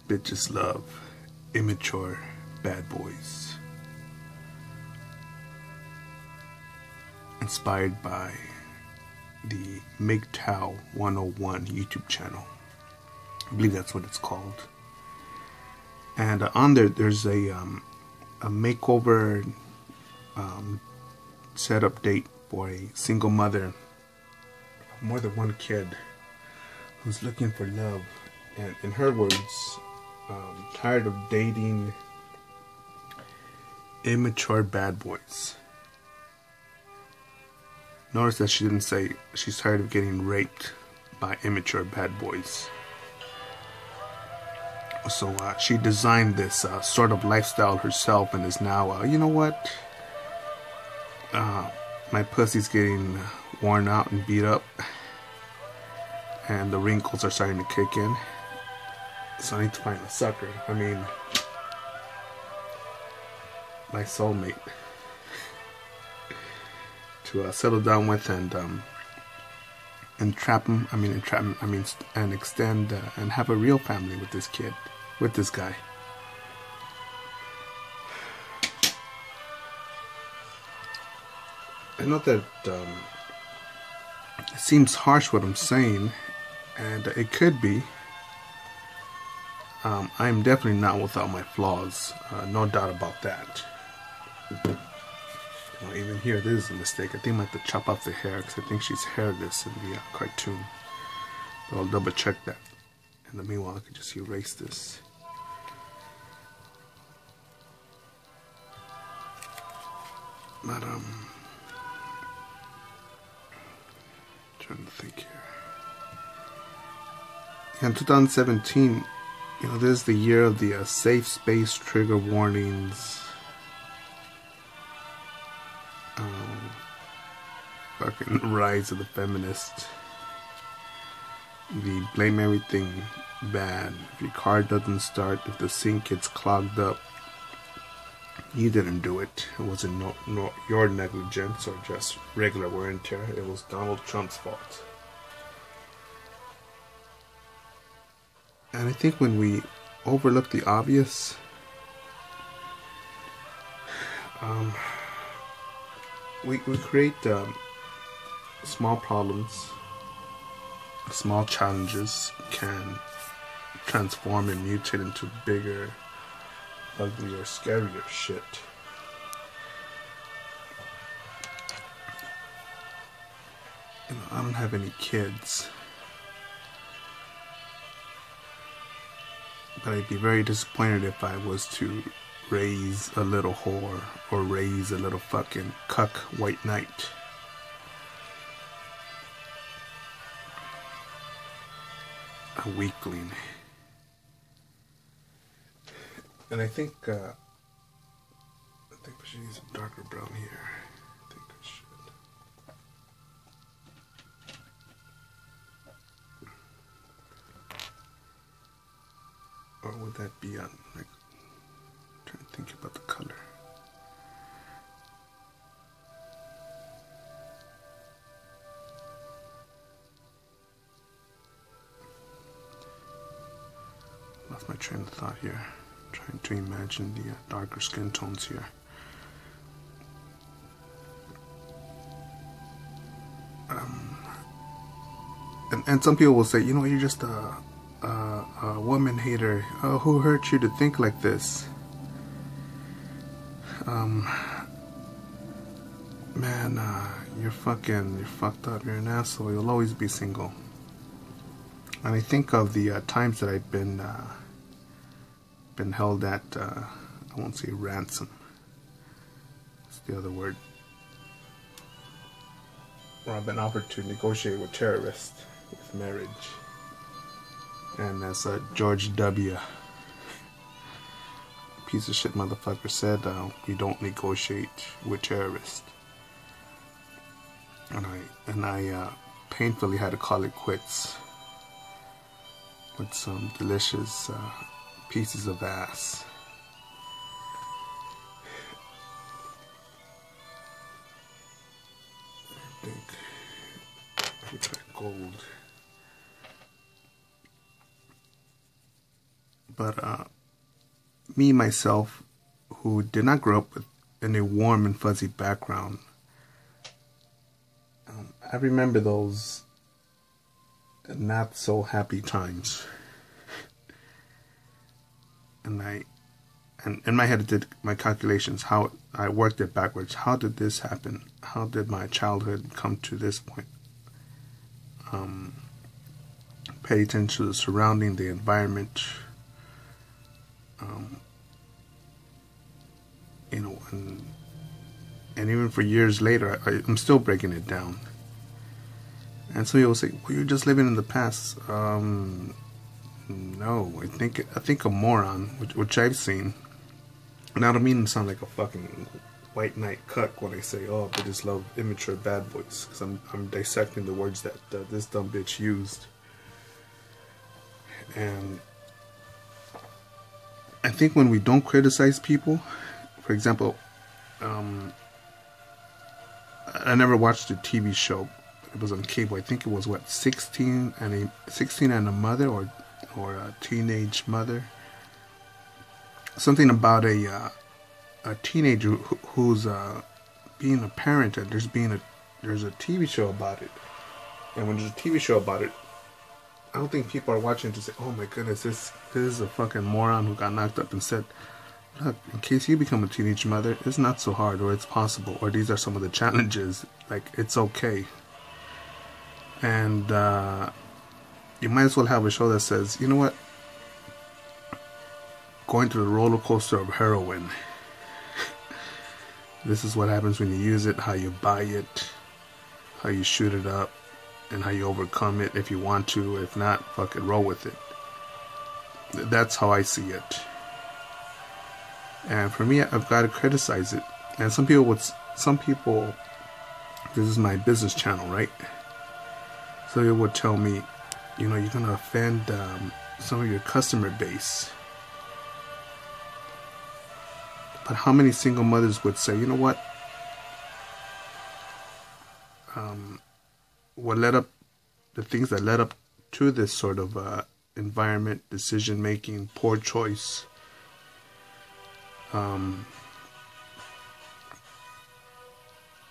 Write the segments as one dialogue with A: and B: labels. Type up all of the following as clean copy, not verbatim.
A: bitches love immature bad boys. Inspired by the MGTOW 101 YouTube channel. I believe that's what it's called. And on there's a makeover setup date for a single mother of more than one kid who's looking for love. And in her words, tired of dating immature bad boys. Notice that she didn't say she's tired of getting raped by immature bad boys. So she designed this sort of lifestyle herself and is now, you know what? My pussy's getting worn out and beat up. And the wrinkles are starting to kick in. So I need to find a sucker. I mean, my soulmate. To settle down with and extend and have a real family with this kid, with this guy. I know that it seems harsh what I'm saying, and it could be. I'm definitely not without my flaws, no doubt about that. Well, even here, this is a mistake. I think I might have to chop off the hair because I think she's hairless in the cartoon. But I'll double check that. In the meanwhile, I could just erase this. But trying to think here. Yeah, in 2017, you know, this is the year of the safe space trigger warnings. Fucking rise of the feminist. The blame everything bad. If your car doesn't start, if the sink gets clogged up, you didn't do it. It wasn't your negligence or just regular wear and tear. It was Donald Trump's fault. And I think when we overlook the obvious, we create small problems, small challenges can transform and mutate into bigger, uglier, scarier shit. You know, I don't have any kids, but I'd be very disappointed if I was to raise a little whore or raise a little fucking cuck white knight. A weakling. And I think I should use a darker brown here. I think I should. Or would that be on, like, trying to think about the color. Lost my train of thought here. Trying to imagine the darker skin tones here. And some people will say, you know, you're just a woman hater. Oh, who hurt you to think like this? Man, you're fucked up. You're an asshole. You'll always be single. And I think of the times that I've been held at, I won't say ransom. That's the other word. Where I've been offered to negotiate with terrorists with marriage. And as George W., piece of shit motherfucker, said, we don't negotiate with terrorists. And I painfully had to call it quits with some delicious pieces of ass. I think we got gold. But me, myself, who did not grow up in a warm and fuzzy background, I remember those not so happy times. And in my head I did my calculations, how I worked it backwards. How did this happen? How did my childhood come to this point? Pay attention to the surrounding, the environment, you know, and even for years later, I'm still breaking it down. And so you'll say, well, you're just living in the past. No, I think a moron, which I've seen. And I don't mean to sound like a fucking white knight cuck when I say, oh, I just love immature bad boys, because I'm dissecting the words that this dumb bitch used. And I think when we don't criticize people, for example, I never watched a TV show. It was on cable. I think it was 16 and a mother, or a teenage mother. Something about a teenager who's being a parent, and there's a TV show about it. And when there's a TV show about it, I don't think people are watching to say, oh my goodness, this is a fucking moron who got knocked up, and said, look, in case you become a teenage mother, it's not so hard, or it's possible, or these are some of the challenges. Like, it's okay. And you might as well have a show that says, you know what, going through the roller coaster of heroin. This is what happens when you use it, how you buy it, how you shoot it up, and how you overcome it if you want to. If not, fucking roll with it. That's how I see it. And for me, I've got to criticize it. And some people, this is my business channel, right? So they would tell me, you know, you're going to offend some of your customer base. But how many single mothers would say, you know what? The things that led up to this sort of environment, decision making, poor choice,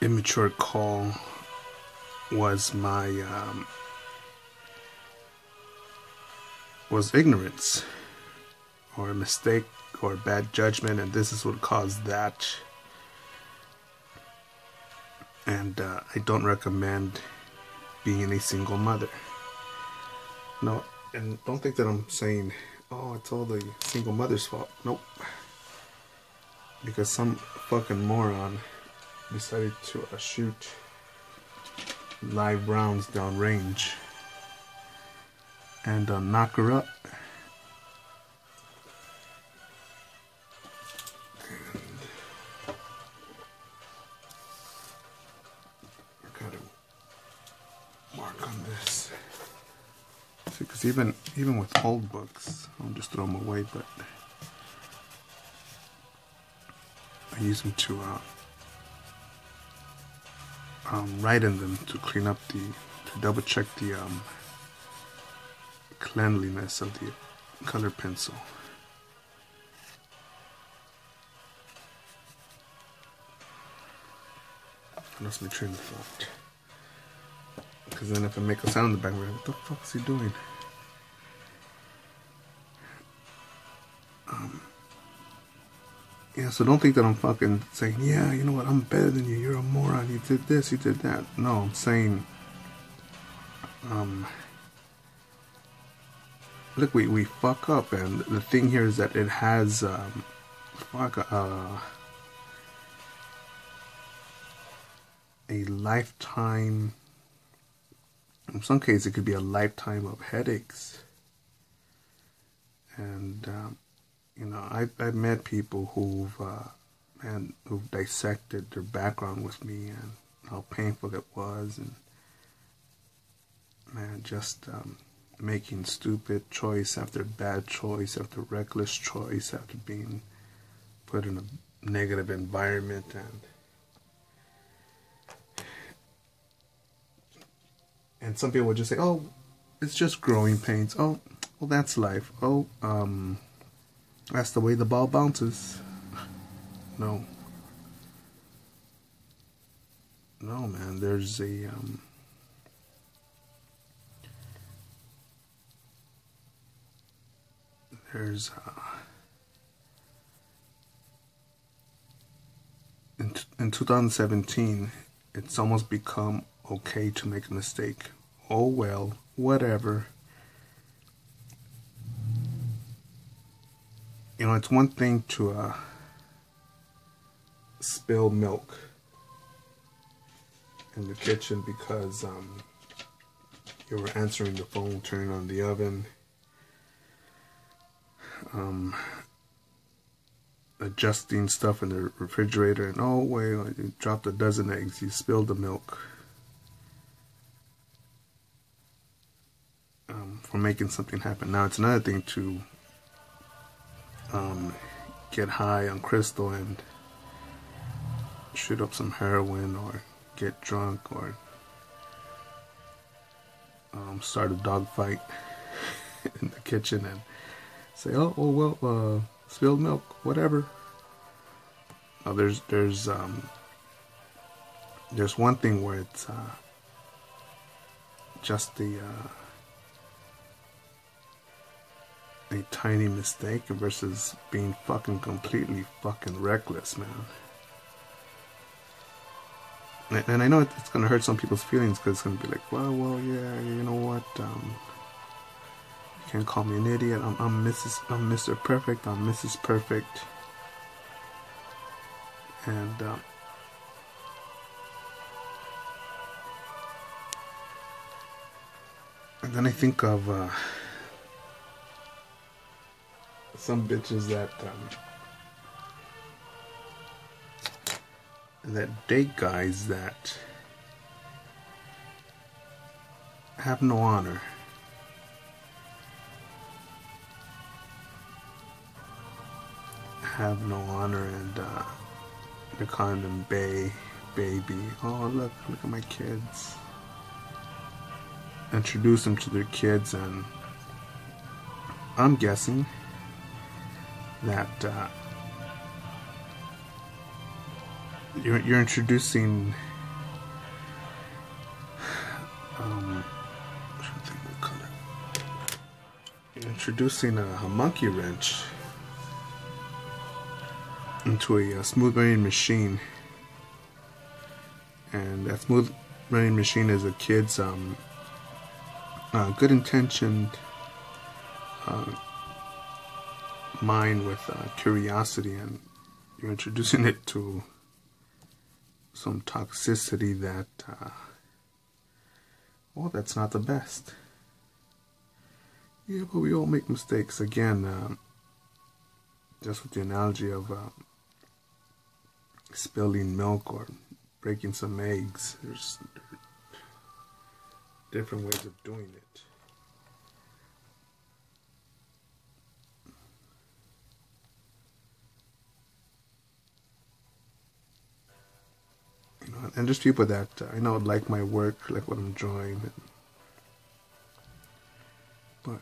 A: immature call was was ignorance, or a mistake, or bad judgment, and this is what caused that. And I don't recommend being a single mother. No, and don't think that I'm saying, oh, it's all the single mother's fault. Nope. Because some fucking moron decided to shoot live rounds down range and knock her up. Because even with old books, I'll just throw them away, but I use them to write in them, to clean up to double check the cleanliness of the color pencil. I lost my train of thought. Because then if I make a sound in the background, what the fuck is he doing? Yeah, so don't think that I'm fucking saying, yeah, you know what, I'm better than you, you're a moron, you did this, you did that. No, I'm saying, look, we fuck up, and the thing here is that it has, a lifetime. In some cases, it could be a lifetime of headaches. And, you know, I've met people who've dissected their background with me, and how painful it was, and, man, just making stupid choice after bad choice after reckless choice after being put in a negative environment, and some people would just say, oh, it's just growing pains. Oh, well, that's life. Oh, That's the way the ball bounces. No. No, man. There's a there's in 2017, it's almost become okay to make a mistake. Oh well, whatever. You know, it's one thing to spill milk in the kitchen because you were answering the phone, turning on the oven, adjusting stuff in the refrigerator, and oh wait, you dropped a dozen eggs, you spilled the milk. For making something happen. Now it's another thing to get high on crystal and shoot up some heroin, or get drunk, or start a dog fight in the kitchen and say, oh well, spilled milk, whatever. Now there's one thing where it's just a tiny mistake versus being completely reckless, man. And I know it's gonna hurt some people's feelings, because it's gonna be like, well, yeah, you know what? You can't call me an idiot. I'm Mr. Perfect. I'm Mrs. Perfect. And then I think of some bitches that date guys that have no honor. Have no honor, and they're calling them baby. Oh, look at my kids. Introduce them to their kids, and I'm guessing that you're introducing you're introducing a monkey wrench into a smooth running machine, and that smooth running machine is a kid's good intentioned mind with curiosity, and you're introducing it to some toxicity that well, that's not the best. Yeah, but we all make mistakes. Again, just with the analogy of spilling milk or breaking some eggs, there's different ways of doing it. You know, and there's people that I know like my work, like what I'm drawing, but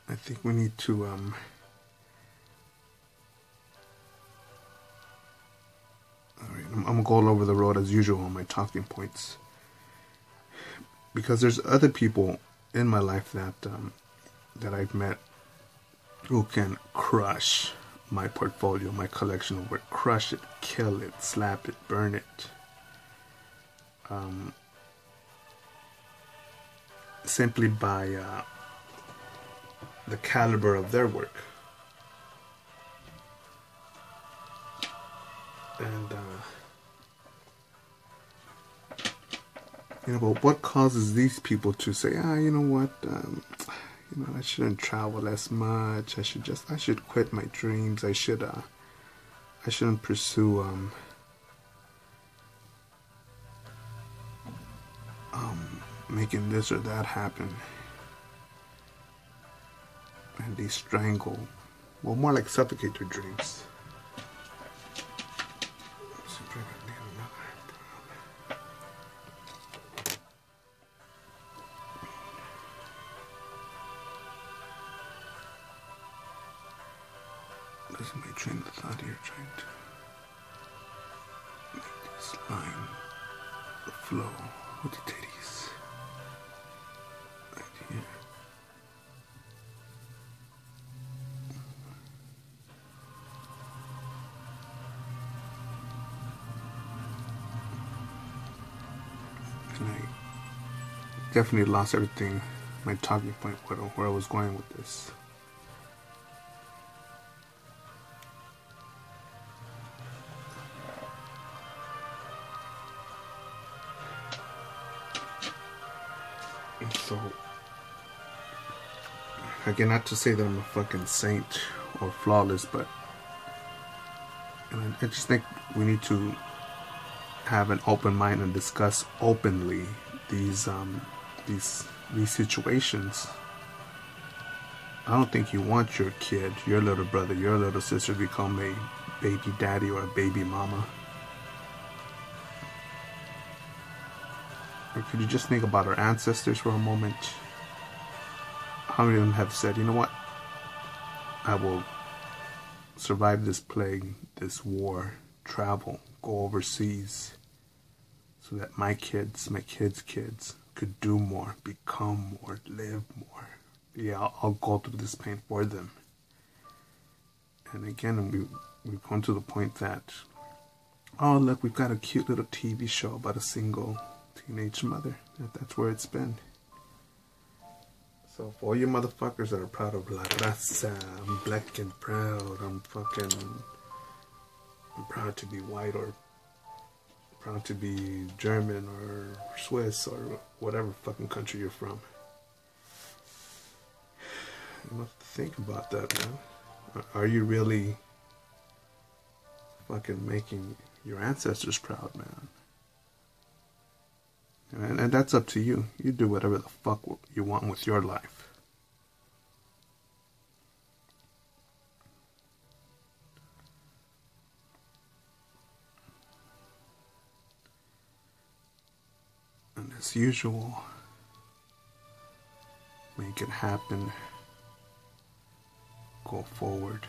A: I think we need to alright, I'm gonna go all over the road as usual on my talking points, because there's other people in my life that I've met who can crush my portfolio, my collection of work, crush it, kill it, slap it, burn it, simply by the caliber of their work. And you know, but what causes these people to say, you know what, you know, I shouldn't travel as much. I should quit my dreams. I shouldn't pursue making this or that happen. And they strangle, well, more like suffocate their dreams. losing my train of thought here, trying to make this line flow with the titties. Right here. And I definitely lost everything, my talking point, where I was going with this. And so, again, not to say that I'm a fucking saint or flawless, but I just think we need to have an open mind and discuss openly these situations. I don't think you want your kid, your little brother, your little sister to become a baby daddy or a baby mama. Or could you just think about our ancestors for a moment? How many of them have said, you know what? I will survive this plague, this war, travel, go overseas, so that my kids' kids could do more, become more, live more. Yeah, I'll go through this pain for them. And again, we've come to the point that, oh look, we've got a cute little TV show about a single teenage mother. That's where it's been. So for all you motherfuckers that are proud of La Raza, I'm black and proud, I'm proud to be white, or proud to be German or Swiss or whatever fucking country you're from. You must think about that, man. Are you really fucking making your ancestors proud, man? And that's up to you. You do whatever the fuck you want with your life. And as usual, make it happen. Go forward.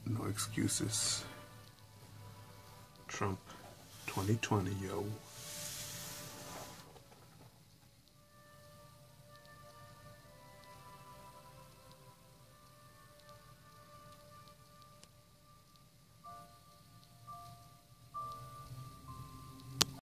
A: No excuses. Trump 2020, yo.